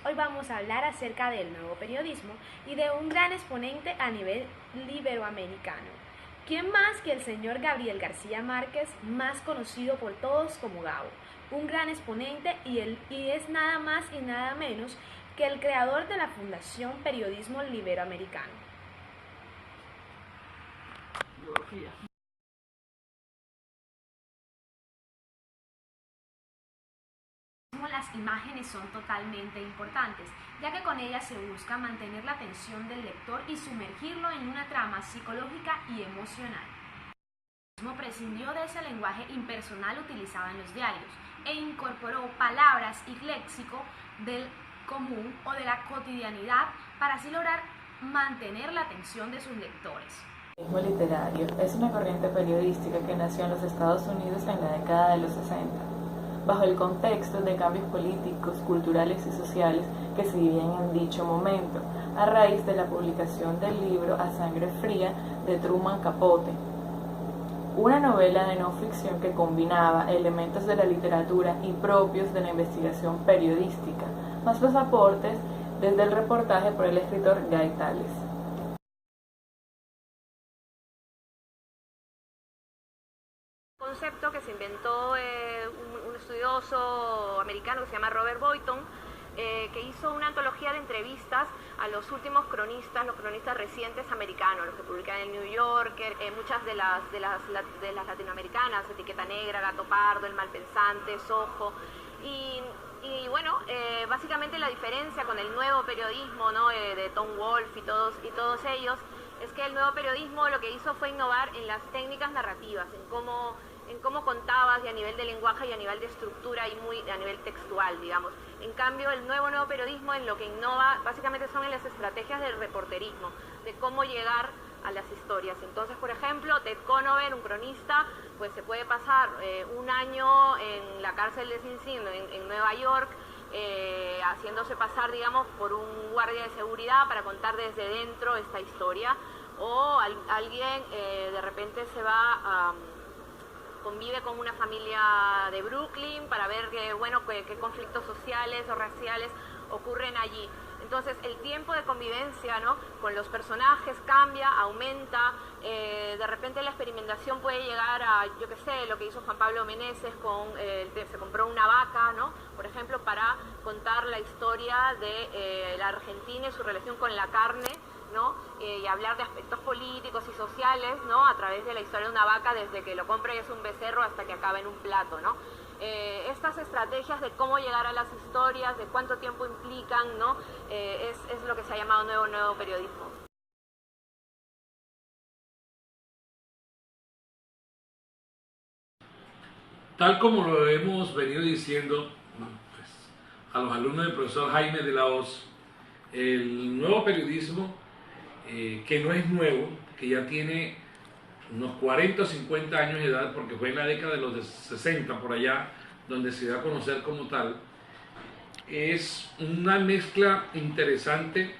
Hoy vamos a hablar acerca del nuevo periodismo y de un gran exponente a nivel iberoamericano. ¿Quién más que el señor Gabriel García Márquez, más conocido por todos como Gabo? Un gran exponente y es nada más y nada menos que el creador de la Fundación Periodismo Iberoamericano. Las imágenes son totalmente importantes, ya que con ellas se busca mantener la atención del lector y sumergirlo en una trama psicológica y emocional. El periodismo prescindió de ese lenguaje impersonal utilizado en los diarios e incorporó palabras y léxico del común o de la cotidianidad para así lograr mantener la atención de sus lectores. El periodismo literario es una corriente periodística que nació en los Estados Unidos en la década de los 60, bajo el contexto de cambios políticos, culturales y sociales que se vivían en dicho momento, a raíz de la publicación del libro A Sangre Fría de Truman Capote, una novela de no ficción que combinaba elementos de la literatura y propios de la investigación periodística, más los aportes desde el reportaje por el escritor Guy Tales. Concepto que se inventó un estudioso americano que se llama Robert Boynton, que hizo una antología de entrevistas a los últimos cronistas, los cronistas recientes americanos, los que publican en el New Yorker, muchas de las latinoamericanas, Etiqueta Negra, Gato Pardo, El Malpensante, Soho, y bueno, básicamente la diferencia con el nuevo periodismo, ¿no? De Tom Wolfe y todos ellos, es que el nuevo periodismo lo que hizo fue innovar en las técnicas narrativas, en cómo contabas, y a nivel de lenguaje y a nivel de estructura y a nivel textual, digamos. En cambio, el nuevo periodismo en lo que innova básicamente son en las estrategias del reporterismo, de cómo llegar a las historias. Entonces, por ejemplo, Ted Conover, un cronista, pues se puede pasar un año en la cárcel de Sing Sing en Nueva York, haciéndose pasar, digamos, por un guardia de seguridad para contar desde dentro esta historia, o alguien de repente se va convive con una familia de Brooklyn para ver qué conflictos sociales o raciales ocurren allí. Entonces el tiempo de convivencia, ¿no?, con los personajes cambia, aumenta, de repente la experimentación puede llegar a, yo qué sé, lo que hizo Juan Pablo Meneses se compró una vaca, ¿no?, por ejemplo, para contar la historia de la Argentina y su relación con la carne, ¿no? Y hablar de aspectos políticos y sociales, ¿no?, a través de la historia de una vaca desde que lo compra y es un becerro hasta que acaba en un plato, ¿no? Estas estrategias de cómo llegar a las historias, de cuánto tiempo implican, ¿no?, es lo que se ha llamado nuevo periodismo. Tal como lo hemos venido diciendo pues, a los alumnos del profesor Jaime de la Hoz, el nuevo periodismo, que no es nuevo, que ya tiene unos 40 o 50 años de edad, porque fue en la década de los 60 por allá donde se dio a conocer como tal, es una mezcla interesante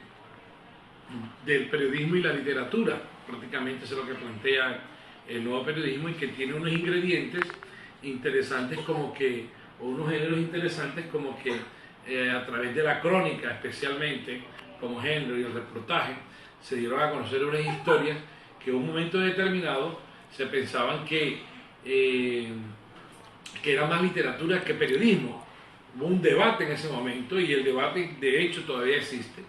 del periodismo y la literatura. Prácticamente eso es lo que plantea el nuevo periodismo, y que tiene unos ingredientes interesantes como que, o unos géneros interesantes como que a través de la crónica especialmente como género y el reportaje se dieron a conocer unas historias que en un momento determinado se pensaban que era más literatura que periodismo. Hubo un debate en ese momento, y el debate de hecho todavía existe.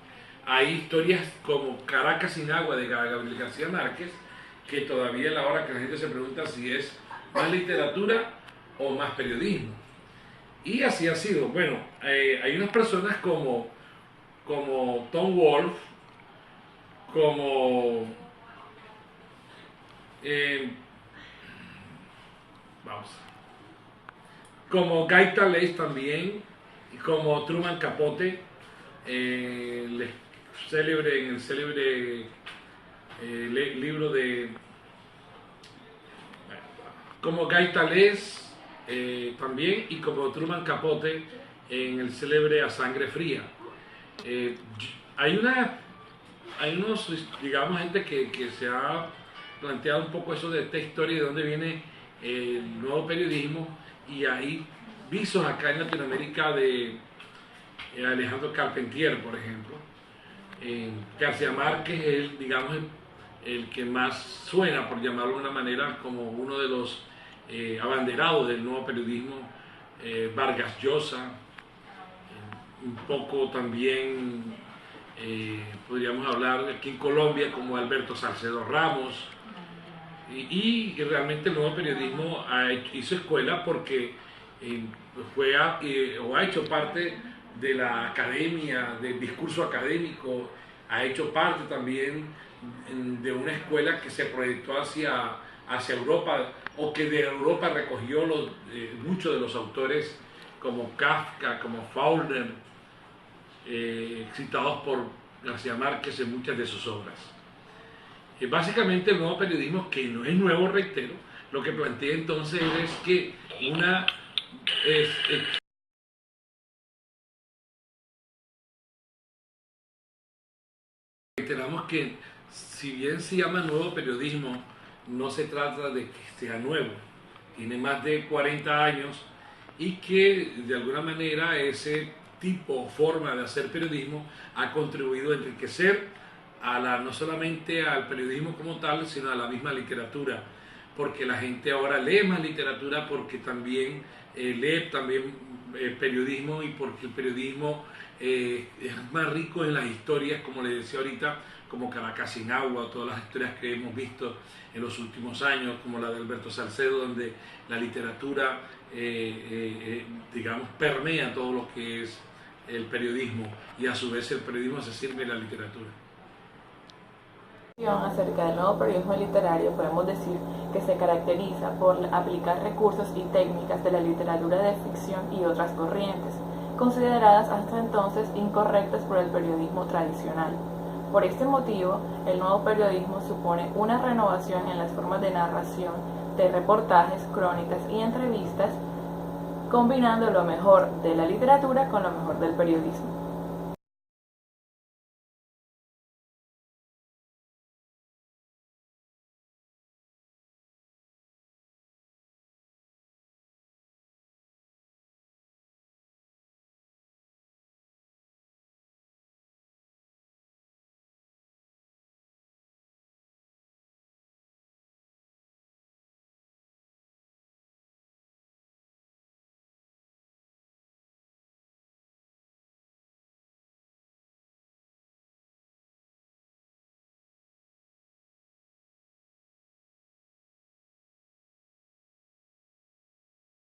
Hay historias como Caracas sin agua de Gabriel García Márquez, que todavía es la hora que la gente se pregunta si es más literatura o más periodismo. Y así ha sido. Bueno, hay unas personas como Tom Wolfe, como como Guy Tales también, y como Truman Capote, en el célebre libro de, como Guy Tales también, y como Truman Capote en el célebre A Sangre Fría. Hay unos, digamos, gente que se ha planteado un poco eso de esta historia, de dónde viene el nuevo periodismo, y hay visos acá en Latinoamérica de Alejandro Carpentier, por ejemplo. García Márquez es, digamos, el que más suena, por llamarlo de una manera, como uno de los abanderados del nuevo periodismo. Vargas Llosa, un poco también podríamos hablar aquí en Colombia como Alberto Salcedo Ramos, y realmente el nuevo periodismo hizo escuela porque ha hecho parte de la academia, del discurso académico, ha hecho parte también de una escuela que se proyectó hacia Europa, o que de Europa recogió muchos de los autores como Kafka, como Faulkner, citados por García Márquez en muchas de sus obras. Básicamente el nuevo periodismo, que no es nuevo, reitero, lo que plantea entonces es que reiteramos que si bien se llama nuevo periodismo, no se trata de que sea nuevo, tiene más de 40 años y que de alguna manera ese tipo o forma de hacer periodismo ha contribuido a enriquecer no solamente al periodismo como tal, sino a la misma literatura, porque la gente ahora lee más literatura, porque también lee también periodismo, y porque el periodismo es más rico en las historias, como les decía ahorita, como Caracas sin agua, todas las historias que hemos visto en los últimos años, como la de Alberto Salcedo, donde la literatura, digamos, permea todo lo que es el periodismo, y a su vez el periodismo se sirve de la literatura. Acerca del nuevo periodismo literario, podemos decir que se caracteriza por aplicar recursos y técnicas de la literatura de ficción y otras corrientes, consideradas hasta entonces incorrectas por el periodismo tradicional. Por este motivo, el nuevo periodismo supone una renovación en las formas de narración, de reportajes, crónicas y entrevistas, combinando lo mejor de la literatura con lo mejor del periodismo.